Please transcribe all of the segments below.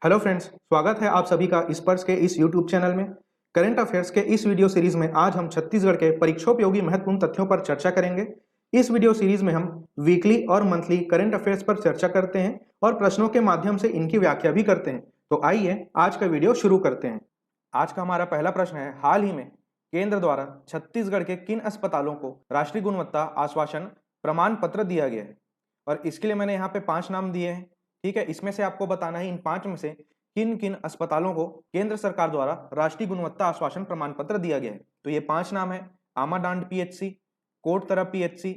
Hello friends, स्वागत है आप सभी का स्पर्श के इस यूट्यूब चैनल में। करंट अफेयर्स के इस वीडियो सीरीज में आज हम छत्तीसगढ़ के परीक्षोपयोगी महत्वपूर्ण तथ्यों पर चर्चा करेंगे। इस वीडियो सीरीज में हम वीकली और मंथली करंट अफेयर्स पर चर्चा करते हैं और प्रश्नों के माध्यम से इनकी व्याख्या भी करते हैं। तो आइए आज का वीडियो शुरू करते हैं। आज का हमारा पहला प्रश्न है, हाल ही में केंद्र द्वारा छत्तीसगढ़ के किन अस्पतालों को राष्ट्रीय गुणवत्ता आश्वासन प्रमाण पत्र दिया गया है? और इसके लिए मैंने यहाँ पे 5 नाम दिए हैं। ठीक है, इसमें से आपको बताना है इन 5 में से किन किन अस्पतालों को केंद्र सरकार द्वारा राष्ट्रीय गुणवत्ता आश्वासन प्रमाण पत्र दिया गया है। तो ये 5 नाम है, Amadand PHC, Kotatra PHC,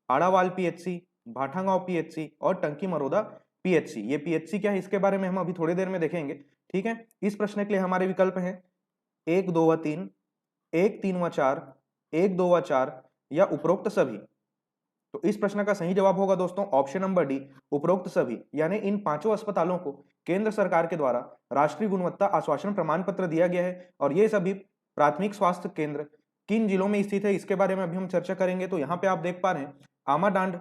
Adawal PHC, Bhathagaon PHC और टंकी मरोदा पीएचसी। ये पीएचसी क्या है इसके बारे में हम अभी थोड़ी देर में देखेंगे। ठीक है, इस प्रश्न के लिए हमारे विकल्प हैं 1, 2 व 3, 1, 3 व 4, 1, 2 व 4 या उपरोक्त सभी। तो इस प्रश्न का सही जवाब होगा दोस्तों ऑप्शन नंबर डी, उपरोक्त सभी। यानी इन 5 अस्पतालों को केंद्र सरकार के द्वारा राष्ट्रीय गुणवत्ता आश्वासन प्रमाण पत्र दिया गया है और ये सभी प्राथमिक स्वास्थ्य केंद्र किन जिलों में स्थित है इसके बारे में अभी हम चर्चा करेंगे। तो यहाँ पे आप देख पा रहे हैं आमाडांड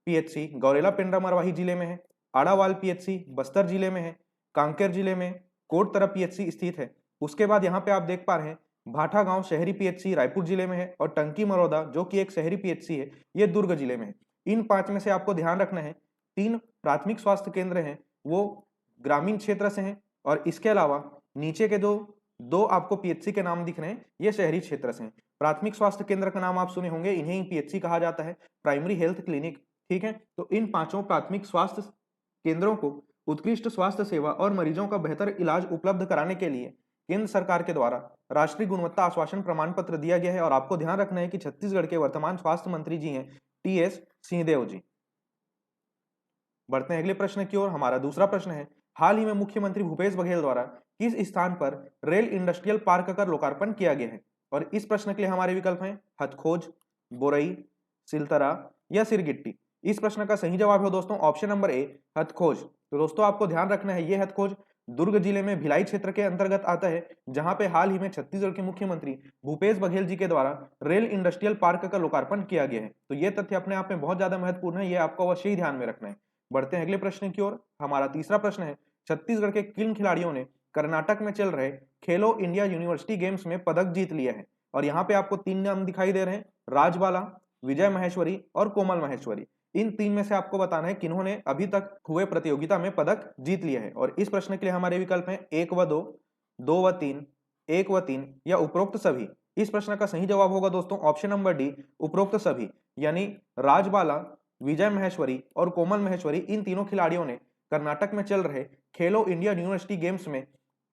पीएचसी गौरेला पेंड्रा मरवाही जिले में है, आड़ावाल पीएचसी बस्तर जिले में है, कांकेर जिले में कोटतरा पीएचसी स्थित है। उसके बाद यहाँ पे आप देख पा रहे हैं भाठागांव शहरी पीएचसी रायपुर जिले में है और टंकी मरोदा जो कि एक शहरी पीएचसी है ये दुर्ग जिले में है। इन 5 में से आपको ध्यान रखना है 3 प्राथमिक स्वास्थ्य केंद्र हैं वो ग्रामीण क्षेत्र से हैं और इसके अलावा नीचे के दो आपको पीएचसी के नाम दिख रहे हैं ये शहरी क्षेत्र से हैं। प्राथमिक स्वास्थ्य केंद्र का नाम आप सुने होंगे, इन्हें पीएचसी कहा जाता है, प्राइमरी हेल्थ क्लिनिक। ठीक है, तो इन 5 प्राथमिक स्वास्थ्य केंद्रों को उत्कृष्ट स्वास्थ्य सेवा और मरीजों का बेहतर इलाज उपलब्ध कराने के लिए केंद्र सरकार के द्वारा राष्ट्रीय गुणवत्ता आश्वासन प्रमाण पत्र दिया गया है। और आपको ध्यान रखना है कि छत्तीसगढ़ के वर्तमान स्वास्थ्य मंत्री जी हैं टीएस सिंहदेव जी। बढ़ते हैं अगले प्रश्न की ओर। हमारा दूसरा प्रश्न है, हाल ही में मुख्यमंत्री भूपेश बघेल द्वारा किस स्थान पर रेल इंडस्ट्रियल पार्क का लोकार्पण किया गया है? और इस प्रश्न के लिए हमारे विकल्प हैं हथखोज, बोरई, सिलतरा या सिरगिट्टी। इस प्रश्न का सही जवाब है दोस्तों ऑप्शन नंबर ए, हथखोज। तो दोस्तों आपको ध्यान रखना है ये हथखोज दुर्ग जिले में भिलाई क्षेत्र के अंतर्गत आता है, जहां पे हाल ही में छत्तीसगढ़ के मुख्यमंत्री भूपेश बघेल जी के द्वारा रेल इंडस्ट्रियल पार्क का लोकार्पण किया गया है। तो ये तथ्य अपने आप में बहुत ज्यादा महत्वपूर्ण है, ये आपको अवश्य ही ध्यान में रखना है। बढ़ते हैं अगले प्रश्न की ओर। हमारा तीसरा प्रश्न है, छत्तीसगढ़ के किन खिलाड़ियों ने कर्नाटक में चल रहे खेलो इंडिया यूनिवर्सिटी गेम्स में पदक जीत लिया है? और यहाँ पे आपको 3 नाम दिखाई दे रहे हैं, राजबाला, विजय महेश्वरी और कोमल महेश्वरी। इन 3 में से आपको बताना है किन्होंने अभी तक हुए प्रतियोगिता में पदक जीत लिया है। और इस प्रश्न के लिए हमारे विकल्प हैं 1 व 2, 2 व 3, 1 व 3 या उपरोक्त सभी। इस प्रश्न का सही जवाब होगा दोस्तों ऑप्शन नंबर डी, उपरोक्त सभी। यानी राजबाला, विजय महेश्वरी और कोमल महेश्वरी इन तीनों खिलाड़ियों ने कर्नाटक में चल रहे खेलो इंडिया यूनिवर्सिटी गेम्स में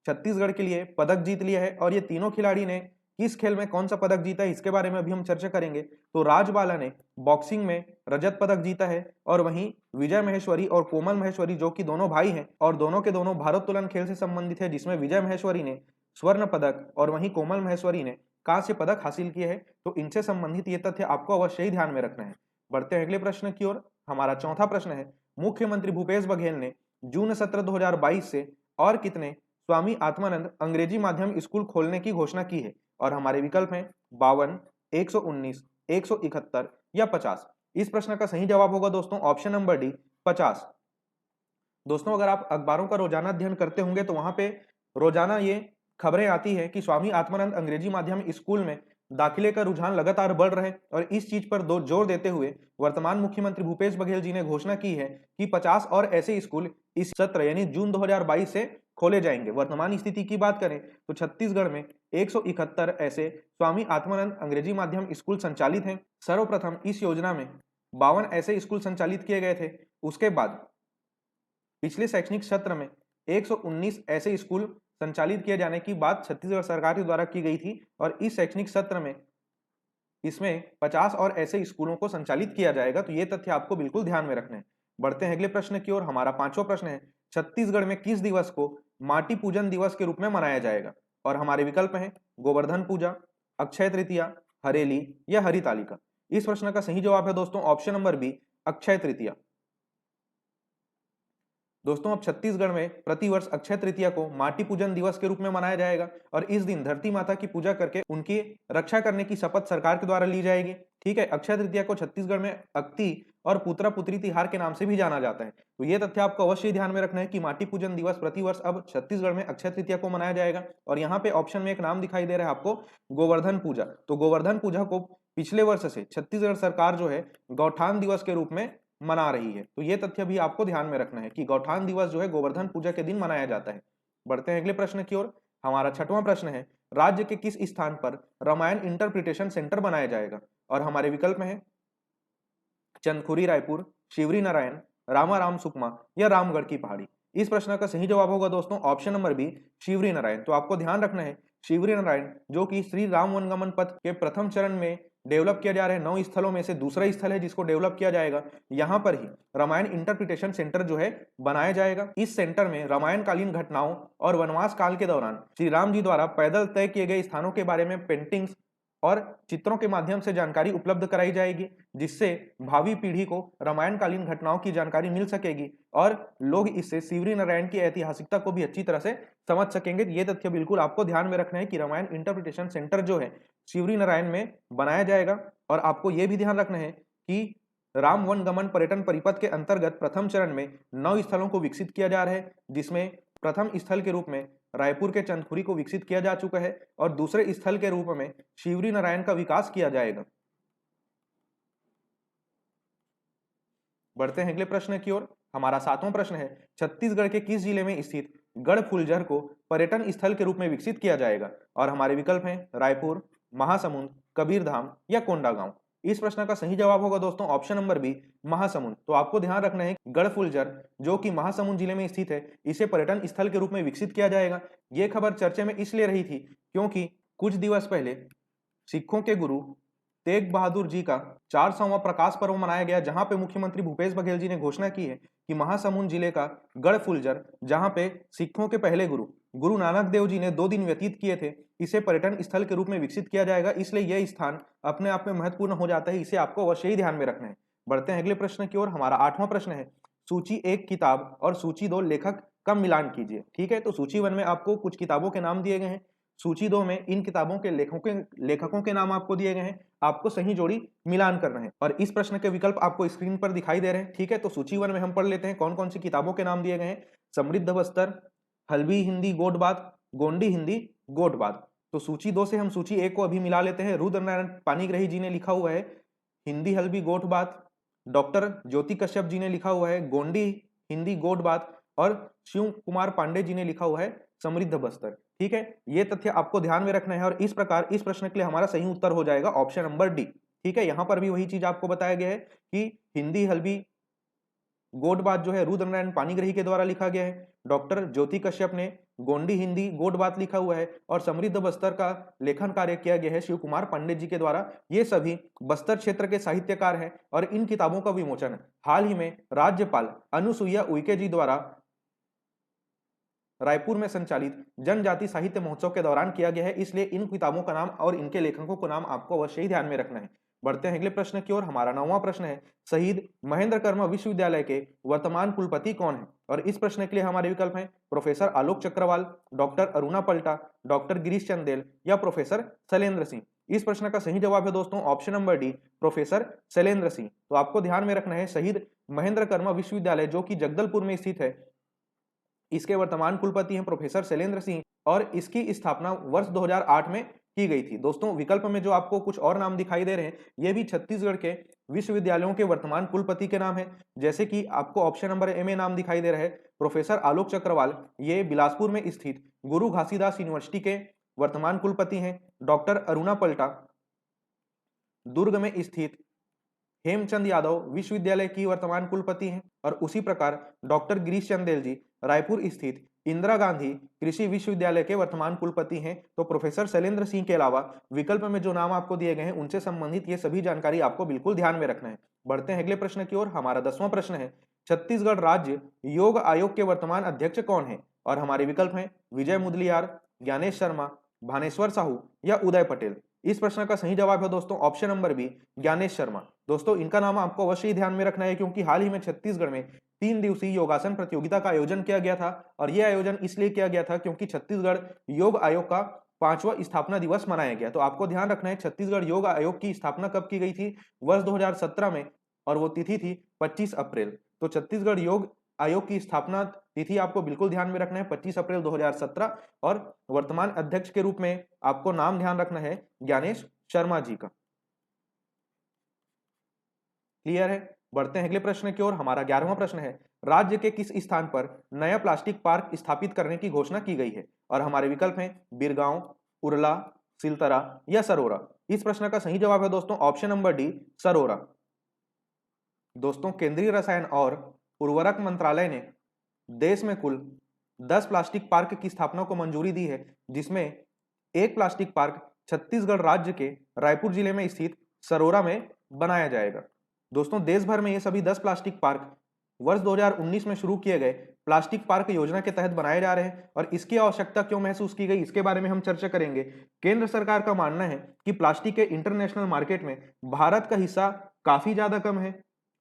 छत्तीसगढ़ के लिए पदक जीत लिया है। और ये तीनों खिलाड़ी ने किस खेल में कौन सा पदक जीता है इसके बारे में अभी हम चर्चा करेंगे। तो राजबाला ने बॉक्सिंग में रजत पदक जीता है और वहीं विजय महेश्वरी और कोमल महेश्वरी जो कि दोनों भाई हैं और दोनों के दोनों भारोत्तोलन खेल से संबंधित है, जिसमें विजय महेश्वरी ने स्वर्ण पदक और वहीं कोमल महेश्वरी ने कांस्य पदक हासिल किए हैं। तो इनसे संबंधित ये तथ्य आपको अवश्य ही ध्यान में रखना है। बढ़ते हैं अगले प्रश्न की ओर। हमारा चौथा प्रश्न है, मुख्यमंत्री भूपेश बघेल ने जून सत्र 2022 से और कितने स्वामी आत्मानंद अंग्रेजी माध्यम स्कूल खोलने की घोषणा की है? और हमारे विकल्प हैं 52, 119, 171 या 50। इस प्रश्न का सही जवाब होगा दोस्तों ऑप्शन नंबर डी, 50। दोस्तों अगर आप अखबारों का रोजाना अध्ययन करते होंगे तो वहां पे रोजाना ये खबरें आती है कि स्वामी आत्मानंद अंग्रेजी माध्यम स्कूल में दाखिले का रुझान लगातार बढ़ रहा है। और इस चीज पर जोर देते हुए वर्तमान मुख्यमंत्री भूपेश बघेल जी ने घोषणा की है कि 50 और ऐसे स्कूल इस सत्र यानी जून 2022 से खोले जाएंगे। वर्तमान स्थिति की बात करें तो छत्तीसगढ़ में 171 ऐसे स्वामी आत्मानंद अंग्रेजी माध्यम स्कूल संचालित हैं। सर्वप्रथम इस योजना में 52 ऐसे स्कूल संचालित किए गए थे। उसके बाद पिछले शैक्षणिक सत्र में 119 ऐसे स्कूल संचालित किए जाने की बात छत्तीसगढ़ सरकार के द्वारा की गई थी और इस शैक्षणिक सत्र में इसमें 50 और ऐसे स्कूलों को संचालित किया जाएगा। तो ये तथ्य आपको बिल्कुल ध्यान में रखना है। बढ़ते हैं अगले प्रश्न की ओर। हमारा पांचवा प्रश्न है, छत्तीसगढ़ में किस दिवस को माटी पूजन दिवस के रूप में मनाया जाएगा? और हमारे विकल्प हैं गोवर्धन पूजा, अक्षय तृतीया, हरेली या हरितालिका। इस प्रश्न का सही जवाब है दोस्तों option number B, Akshaya Tritiya. दोस्तों अब छत्तीसगढ़ में प्रतिवर्ष अक्षय तृतीया को माटी पूजन दिवस के रूप में मनाया जाएगा और इस दिन धरती माता की पूजा करके उनकी रक्षा करने की शपथ सरकार के द्वारा ली जाएगी। ठीक है, अक्षय तृतीया को छत्तीसगढ़ में अक्ति और पुत्रा पुत्री तिहार के नाम से भी जाना जाता है। तो ये तथ्य आपको अवश्य ध्यान में रखना है कि माटी पूजन दिवस प्रतिवर्ष अब छत्तीसगढ़ में अक्षय तृतीया को मनाया जाएगा। और यहाँ पे ऑप्शन में एक नाम दिखाई दे रहा है आपको, गोवर्धन पूजा। तो गोवर्धन पूजा को पिछले वर्ष से छत्तीसगढ़ सरकार जो है गौठान दिवस के रूप में मना रही है। तो ये तथ्य भी आपको ध्यान में रखना है कि गौठान दिवस जो है गोवर्धन पूजा के दिन मनाया जाता है। बढ़ते हैं अगले प्रश्न की ओर। हमारा छठवां प्रश्न है, राज्य के किस स्थान पर रामायण इंटरप्रिटेशन सेंटर बनाया जाएगा? और हमारे विकल्प में है चंदखुरी रायपुर, शिवरी नारायण, रामाराम सुकमा या रामगढ़ की पहाड़ी। इस प्रश्न का सही जवाब होगा दोस्तों option number B, Shivri Narayan. तो आपको ध्यान रखना है शिवरी नारायण जो कि श्री राम वनगमन पथ के प्रथम चरण में डेवलप किया जा रहा है 9 स्थलों में से दूसरा स्थल है जिसको डेवलप किया जाएगा। यहां पर ही रामायण इंटरप्रिटेशन सेंटर जो है बनाया जाएगा। इस सेंटर में रामायण कालीन घटनाओं और वनवास काल के दौरान श्री राम जी द्वारा पैदल तय किए गए स्थानों के बारे में पेंटिंग्स और चित्रों के माध्यम से जानकारी उपलब्ध कराई जाएगी, जिससे भावी पीढ़ी को रामायण कालीन घटनाओं की जानकारी मिल सकेगी और लोग इससे शिवरी नारायण की ऐतिहासिकता को भी अच्छी तरह से समझ सकेंगे। ये तथ्य बिल्कुल आपको ध्यान में रखना है कि रामायण इंटरप्रिटेशन सेंटर जो है शिवरी नारायण में बनाया जाएगा। और आपको यह भी ध्यान रखना है कि राम वन गमन पर्यटन परिपथ के अंतर्गत प्रथम चरण में 9 स्थलों को विकसित किया जा रहा है, जिसमें प्रथम स्थल के रूप में रायपुर के चंदखुरी को विकसित किया जा चुका है और दूसरे स्थल के रूप में शिवरी नारायण का विकास किया जाएगा। बढ़ते हैं अगले प्रश्न की ओर। हमारा सातवां प्रश्न है, छत्तीसगढ़ के किस जिले में स्थित गढ़फुलझर को पर्यटन स्थल के रूप में विकसित किया जाएगा? और हमारे विकल्प हैं रायपुर, महासमुंद, कबीरधाम या कोंडागांव। इस प्रश्न का सही जवाब होगा दोस्तों ऑप्शन नंबर बी, महासमुंद। तो आपको ध्यान रखना है गढ़फुलझर जो कि महासमुंद जिले में स्थित है, इसे पर्यटन स्थल के रूप में विकसित किया जाएगा। यह खबर चर्चे में इसलिए रही थी क्योंकि कुछ दिवस पहले सिखों के गुरु तेग बहादुर जी का 400वां प्रकाश पर्व मनाया गया, जहां पे मुख्यमंत्री भूपेश बघेल जी ने घोषणा की है कि महासमुंद जिले का गढ़फुलझर, जहां पे सिखों के पहले गुरु नानक देव जी ने 2 दिन व्यतीत किए थे, इसे पर्यटन स्थल के रूप में विकसित किया जाएगा। इसलिए यह स्थान अपने आप में महत्वपूर्ण हो जाता है, इसे आपको अवश्य ही ध्यान में रखना है। बढ़ते हैं अगले प्रश्न की ओर। हमारा 8वां प्रश्न है, सूची 1 किताब और सूची 2 लेखक का मिलान कीजिए। ठीक है, तो सूची 1 में आपको कुछ किताबों के नाम दिए गए हैं, सूची 2 में इन किताबों के लेखकों के नाम आपको दिए गए हैं। आपको सही जोड़ी मिलान करना है और इस प्रश्न के विकल्प आपको स्क्रीन पर दिखाई दे रहे हैं। ठीक है, तो सूची 1 में हम पढ़ लेते हैं कौन कौन सी किताबों के नाम दिए गए हैं। समृद्ध बस्तर, हल्बी हिंदी गोटबात, गोंडी हिंदी गोटबात। तो सूची 2 से हम सूची 1 को अभी मिला लेते हैं। रुद्रनारायण पाणिग्राही जी ने लिखा हुआ है हिंदी हल्बी गोटबात, डॉक्टर ज्योति कश्यप जी ने लिखा हुआ है गोंडी हिंदी गोटबात और शिव कुमार पांडे जी ने लिखा हुआ है समृद्ध बस्तर। ठीक है, ये तथ्य आपको ध्यान में रखना है और इस प्रकार इस प्रश्न के लिए हमारा सही उत्तर हो जाएगा ऑप्शन नंबर डी। ठीक है, यहां पर भी वही चीज आपको बताया गया है कि हिंदी हल्बी गोटबात जो है रुद्रनारायण पाणिग्राही के द्वारा लिखा गया है, डॉक्टर ज्योति कश्यप ने गोंडी हिंदी गोटबात लिखा हुआ है और समृद्ध बस्तर का लेखन कार्य किया गया है शिव कुमार पंडित जी के द्वारा। ये सभी बस्तर क्षेत्र के साहित्यकार हैं और इन किताबों का विमोचन हाल ही में राज्यपाल अनुसुईया उइके जी द्वारा रायपुर में संचालित जनजाति साहित्य महोत्सव के दौरान किया गया है। इसलिए इन किताबों का नाम और इनके लेखकों का नाम आपको अवश्य ही ध्यान में रखना है। बढ़ते हैं अगले प्रश्न की ओर। हमारा 9वां प्रश्न है, शहीद महेंद्र कर्मा विश्वविद्यालय के वर्तमान कुलपति कौन है? और इस प्रश्न के लिए हमारे विकल्प हैं प्रोफेसर आलोक चक्रवाल, डॉक्टर अरुणा पल्टा, डॉक्टर गिरीश चंदेल या प्रोफेसर शैलेंद्र सिंह। इस प्रश्न का सही जवाब है दोस्तों option number D, professor Shailendra Singh. तो आपको ध्यान में रखना है शहीद महेंद्र कर्मा विश्वविद्यालय जो कि जगदलपुर में स्थित है, इसके वर्तमान कुलपति हैं प्रोफेसर शैलेंद्र सिंह और इसकी स्थापना वर्ष 2008 में की गई थी। दोस्तों विकल्प में जो आपको कुछ और नाम दिखाई दे रहे हैं, ये भी छत्तीसगढ़ के विश्वविद्यालयों के वर्तमान कुलपति के नाम है। जैसे कि आपको ऑप्शन नंबर ए में नाम दिखाई दे रहा है प्रोफेसर आलोक चक्रवाल, ये बिलासपुर में स्थित गुरु घासीदास यूनिवर्सिटी के वर्तमान कुलपति हैं। डॉक्टर अरुणा पल्टा दुर्ग में स्थित हेमचंद यादव विश्वविद्यालय की वर्तमान कुलपति हैं और उसी प्रकार डॉक्टर गिरीश चंदेल जी रायपुर स्थित इंदिरा गांधी कृषि विश्वविद्यालय के वर्तमान कुलपति हैं। तो प्रोफेसर शैलेंद्र सिंह के अलावा विकल्प में जो नाम आपको दिए गए हैं उनसे संबंधित ये सभी जानकारी आपको बिल्कुल ध्यान में रखना है। बढ़ते हैं अगले प्रश्न की ओर। हमारा 10वां प्रश्न है, छत्तीसगढ़ राज्य योग आयोग के वर्तमान अध्यक्ष कौन है? और हमारे विकल्प हैं विजय मुदलियार, ज्ञानेश शर्मा, भानेश्वर साहू या उदय पटेल। इस प्रश्न का सही जवाब है दोस्तों option number B, Gyanesh Sharma. दोस्तों इनका नाम आपको अवश्य ही ध्यान में रखना है क्योंकि हाल ही में छत्तीसगढ़ में 3 दिवसीय योगासन प्रतियोगिता का आयोजन किया गया था और यह आयोजन इसलिए किया गया था क्योंकि छत्तीसगढ़ योग आयोग का 5वां स्थापना दिवस मनाया गया। तो आपको ध्यान रखना है छत्तीसगढ़ योग आयोग की स्थापना कब की गई थी, वर्ष 2017 में, और वो तिथि थी 25 अप्रैल। तो छत्तीसगढ़ योग आयोग की स्थापना तिथि आपको बिल्कुल ध्यान में रखना है 25 अप्रैल 2017, और वर्तमान अध्यक्ष के रूप में आपको नाम ध्यान रखना है ज्ञानेश शर्मा जी का। क्लियर है। बढ़ते हैं अगले प्रश्न की ओर। हमारा 11वां प्रश्न है, राज्य के किस स्थान पर नया प्लास्टिक पार्क स्थापित करने की घोषणा की गई है? और हमारे विकल्प हैं बिरगांव, उरला, सिलतरा या सरोरा। इस प्रश्न का सही जवाब है दोस्तों ऑप्शन नंबर डी, सरोरा। दोस्तों, केंद्रीय रसायन और उर्वरक मंत्रालय ने देश में कुल 10 प्लास्टिक पार्क की स्थापना को मंजूरी दी है, जिसमें एक प्लास्टिक पार्क छत्तीसगढ़ राज्य के रायपुर जिले में स्थित सरोरा में बनाया जाएगा। दोस्तों, देश भर में ये सभी 10 प्लास्टिक पार्क वर्ष 2019 में शुरू किए गए प्लास्टिक पार्क योजना के तहत बनाए जा रहे हैं। और इसकी आवश्यकता क्यों महसूस की गई, इसके बारे में हम चर्चा करेंगे। केंद्र सरकार का मानना है कि प्लास्टिक के इंटरनेशनल मार्केट में भारत का हिस्सा काफी ज्यादा कम है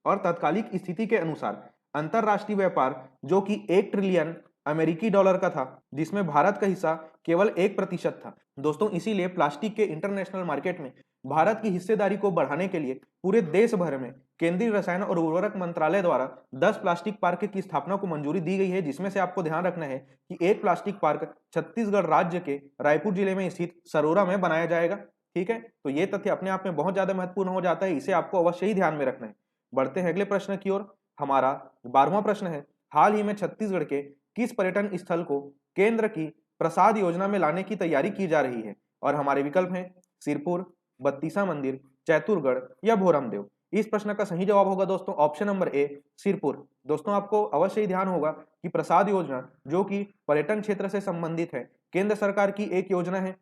और तत्कालिक स्थिति के अनुसार अंतरराष्ट्रीय व्यापार जो कि 1 ट्रिलियन अमेरिकी डॉलर का था, जिसमें भारत का हिस्सा केवल 1% था। दोस्तों, इसीलिए प्लास्टिक के इंटरनेशनल मार्केट में भारत की हिस्सेदारी को बढ़ाने के लिए पूरे देश भर में केंद्रीय रसायन और उर्वरक मंत्रालय द्वारा 10 प्लास्टिक पार्क की स्थापना को मंजूरी दी गई है, जिसमें से आपको ध्यान रखना है कि एक प्लास्टिक पार्क छत्तीसगढ़ राज्य के रायपुर जिले में स्थित सरोरा में बनाया जाएगा। ठीक है, तो ये तथ्य अपने आप में बहुत ज्यादा महत्वपूर्ण हो जाता है, इसे आपको अवश्य ही ध्यान में रखना है। बढ़ते हैं अगले प्रश्न की ओर। हमारा 12वां प्रश्न है, हाल ही में छत्तीसगढ़ के किस पर्यटन स्थल को केंद्र की प्रसाद योजना में लाने की तैयारी की जा रही है? और हमारे विकल्प हैं सिरपुर, बत्तीसा मंदिर, चैतुरगढ़ या भोरमदेव। इस प्रश्न का सही जवाब होगा दोस्तों ऑप्शन नंबर ए, सिरपुर। दोस्तों, आपको अवश्य ही ध्यान होगा कि प्रसाद योजना जो कि पर्यटन क्षेत्र से संबंधित है, केंद्र सरकार की एक योजना है,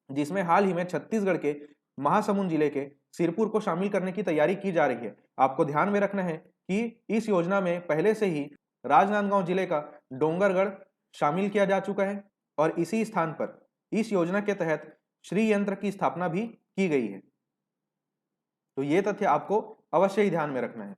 जिसमें हाल ही में छत्तीसगढ़ के महासमुंद जिले के सिरपुर को शामिल करने की तैयारी की जा रही है। आपको ध्यान में रखना है कि इस योजना में पहले से ही राजनांदगांव जिले का डोंगरगढ़ शामिल किया जा चुका है और इसी स्थान पर इस योजना के तहत श्री यंत्र की स्थापना भी की गई है। तो ये तथ्य आपको अवश्य ही ध्यान में रखना है।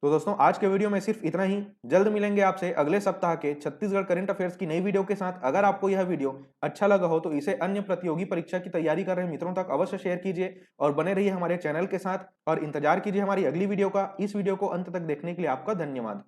तो दोस्तों, आज के वीडियो में सिर्फ इतना ही। जल्द मिलेंगे आपसे अगले सप्ताह के छत्तीसगढ़ करंट अफेयर्स की नई वीडियो के साथ। अगर आपको यह वीडियो अच्छा लगा हो तो इसे अन्य प्रतियोगी परीक्षा की तैयारी कर रहे मित्रों तक अवश्य शेयर कीजिए और बने रहिए हमारे चैनल के साथ और इंतजार कीजिए हमारी अगली वीडियो का। इस वीडियो को अंत तक देखने के लिए आपका धन्यवाद।